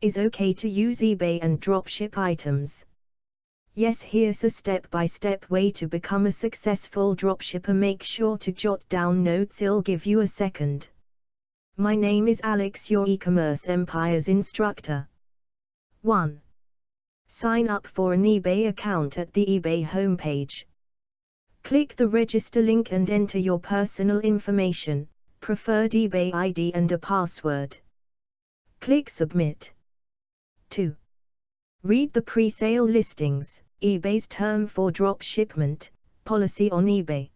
Is okay to use eBay and dropship items? Yes, here's a step-by-step way to become a successful dropshipper. Make sure to jot down notes, I'll give you a second. My name is Alex, your e-commerce Empirez instructor. 1. Sign up for an eBay account at the eBay homepage. Click the register link and enter your personal information, preferred eBay ID and a password. Click submit. 2. Read the pre-sale listings, eBay's term for drop shipment policy on eBay.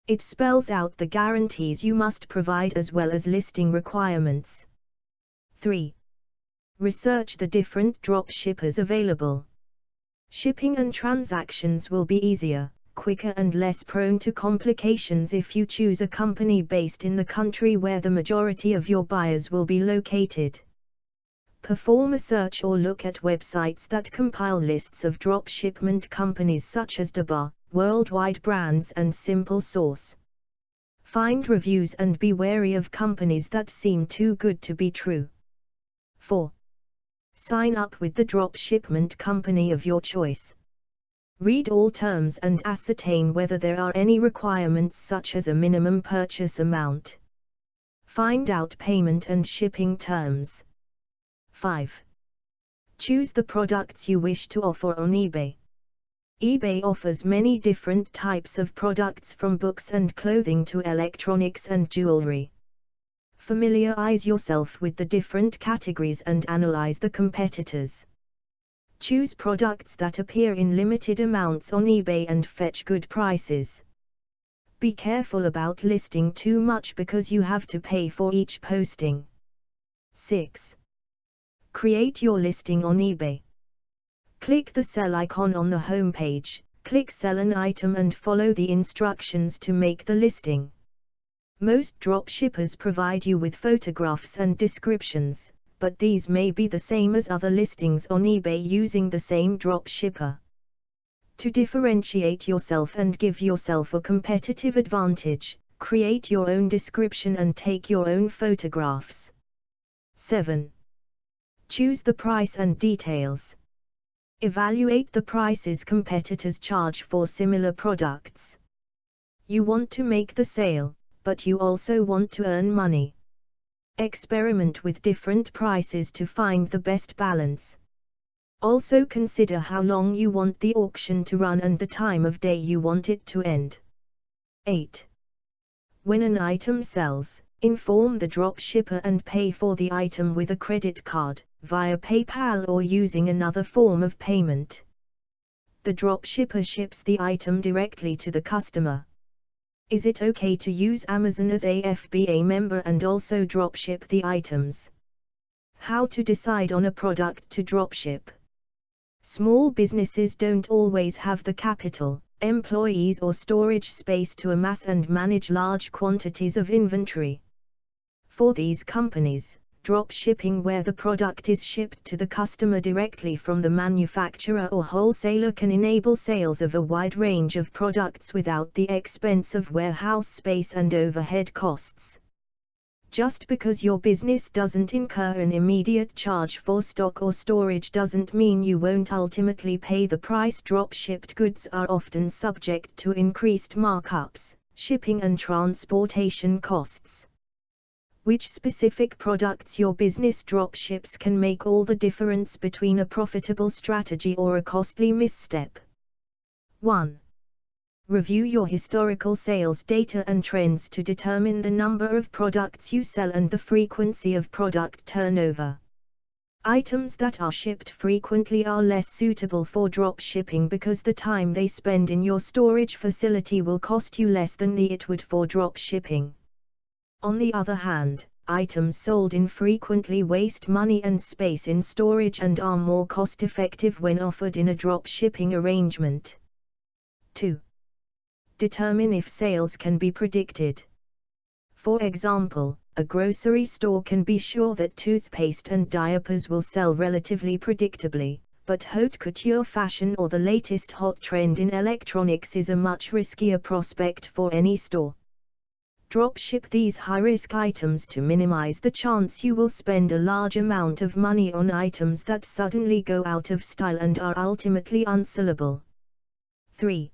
It spells out the guarantees you must provide as well as listing requirements. 3. Research the different drop shippers available. Shipping and transactions will be easier, quicker and less prone to complications if you choose a company based in the country where the majority of your buyers will be located. Perform a search or look at websites that compile lists of drop shipment companies such as DBA, Worldwide Brands and Simple Source. Find reviews and be wary of companies that seem too good to be true. 4. Sign up with the drop shipment company of your choice. Read all terms and ascertain whether there are any requirements such as a minimum purchase amount. Find out payment and shipping terms. 5. Choose the products you wish to offer on eBay. eBay offers many different types of products from books and clothing to electronics and jewelry. Familiarize yourself with the different categories and analyze the competitors. Choose products that appear in limited amounts on eBay and fetch good prices. Be careful about listing too much because you have to pay for each posting. 6. Create your listing on eBay. Click the sell icon on the home page, click sell an item and follow the instructions to make the listing. Most dropshippers provide you with photographs and descriptions, but these may be the same as other listings on eBay using the same dropshipper. To differentiate yourself and give yourself a competitive advantage, create your own description and take your own photographs. 7. Choose the price and details. Evaluate the prices competitors charge for similar products. You want to make the sale, but you also want to earn money. Experiment with different prices to find the best balance. Also consider how long you want the auction to run and the time of day you want it to end. 8. When an item sells, inform the dropshipper and pay for the item with a credit card, via PayPal or using another form of payment. The dropshipper ships the item directly to the customer. Is it okay to use Amazon as a FBA member and also dropship the items? How to decide on a product to dropship? Small businesses don't always have the capital, employees or storage space to amass and manage large quantities of inventory. For these companies, dropshipping where the product is shipped to the customer directly from the manufacturer or wholesaler can enable sales of a wide range of products without the expense of warehouse space and overhead costs. Just because your business doesn't incur an immediate charge for stock or storage doesn't mean you won't ultimately pay the price. Drop-shipped goods are often subject to increased markups, shipping and transportation costs. Which specific products your business dropships can make all the difference between a profitable strategy or a costly misstep. 1. Review your historical sales data and trends to determine the number of products you sell and the frequency of product turnover. Items that are shipped frequently are less suitable for drop shipping because the time they spend in your storage facility will cost you less than it would for drop shipping. On the other hand, items sold infrequently waste money and space in storage and are more cost-effective when offered in a drop shipping arrangement. 2. Determine if sales can be predicted. For example, a grocery store can be sure that toothpaste and diapers will sell relatively predictably, but haute couture fashion or the latest hot trend in electronics is a much riskier prospect for any store. Dropship these high-risk items to minimize the chance you will spend a large amount of money on items that suddenly go out of style and are ultimately unsellable. 3.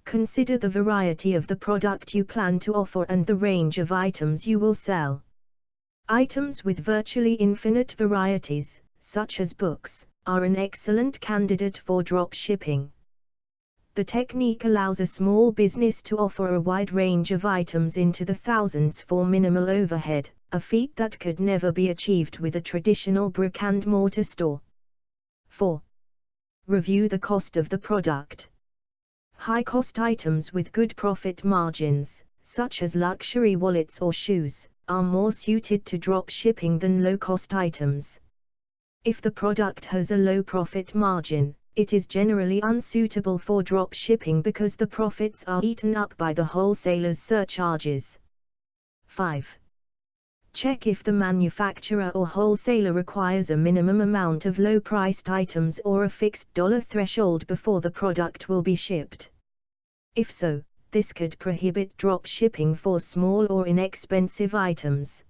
Consider the variety of the product you plan to offer and the range of items you will sell. Items with virtually infinite varieties, such as books, are an excellent candidate for dropshipping. The technique allows a small business to offer a wide range of items into the thousands for minimal overhead, a feat that could never be achieved with a traditional brick-and-mortar store. 4. Review the cost of the product. High-cost items with good profit margins, such as luxury wallets or shoes, are more suited to dropshipping than low-cost items. If the product has a low profit margin, it is generally unsuitable for dropshipping because the profits are eaten up by the wholesaler's surcharges. 5. Check if the manufacturer or wholesaler requires a minimum amount of low-priced items or a fixed dollar threshold before the product will be shipped. If so, this could prohibit dropshipping for small or inexpensive items.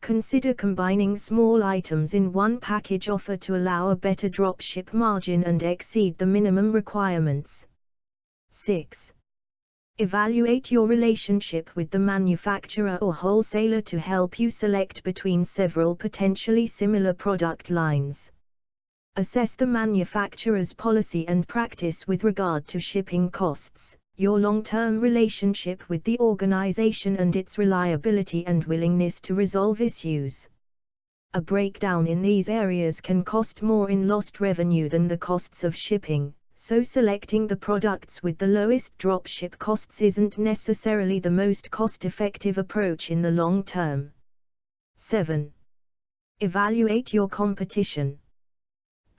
Consider combining small items in one package offer to allow a better dropship margin and exceed the minimum requirements. 6. Evaluate your relationship with the manufacturer or wholesaler to help you select between several potentially similar product lines. Assess the manufacturer's policy and practice with regard to shipping costs, your long-term relationship with the organization and its reliability and willingness to resolve issues. A breakdown in these areas can cost more in lost revenue than the costs of shipping, so selecting the products with the lowest dropship costs isn't necessarily the most cost-effective approach in the long term. 7. Evaluate your competition.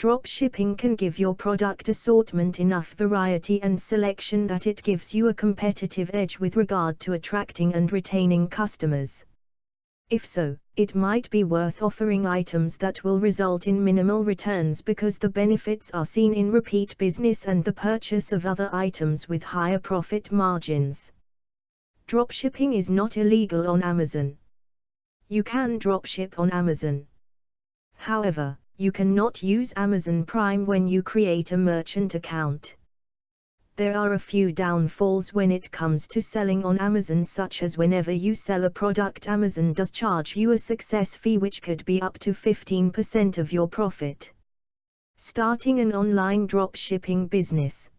Dropshipping can give your product assortment enough variety and selection that it gives you a competitive edge with regard to attracting and retaining customers. If so, it might be worth offering items that will result in minimal returns because the benefits are seen in repeat business and the purchase of other items with higher profit margins. Dropshipping is not illegal on Amazon. You can dropship on Amazon. However, you cannot use Amazon Prime when you create a merchant account. There are a few downfalls when it comes to selling on Amazon, such as whenever you sell a product, Amazon does charge you a success fee which could be up to 15% of your profit. Starting an online dropshipping business.